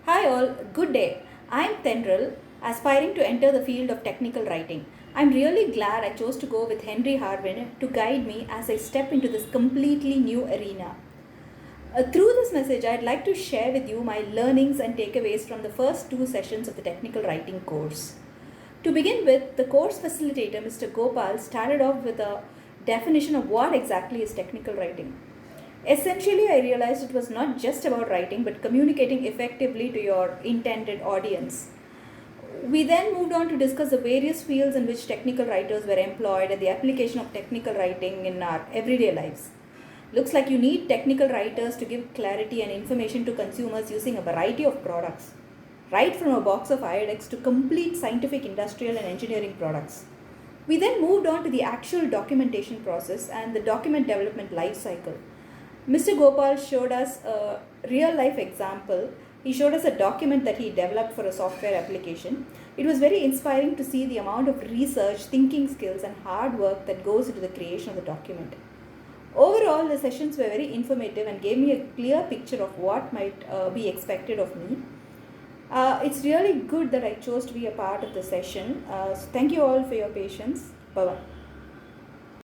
Hi all, good day. I'm Thendral, aspiring to enter the field of technical writing. I'm really glad I chose to go with Henry Harvin to guide me as I step into this completely new arena. Through this message, I'd like to share with you my learnings and takeaways from the first two sessions of the technical writing course. To begin with, the course facilitator, Mr. Gopal, started off with a definition of what exactly is technical writing. Essentially, I realized it was not just about writing but communicating effectively to your intended audience. We then moved on to discuss the various fields in which technical writers were employed and the application of technical writing in our everyday lives. Looks like you need technical writers to give clarity and information to consumers using a variety of products, right from a box of iodix to complete scientific, industrial, and engineering products. We then moved on to the actual documentation process and the document development life cycle. Mr. Gopal showed us a real life example. He showed us a document that he developed for a software application. It was very inspiring to see the amount of research, thinking skills, and hard work that goes into the creation of the document. Overall, the sessions were very informative and gave me a clear picture of what might be expected of me. It's really good that I chose to be a part of the session. So thank you all for your patience. Bye-bye.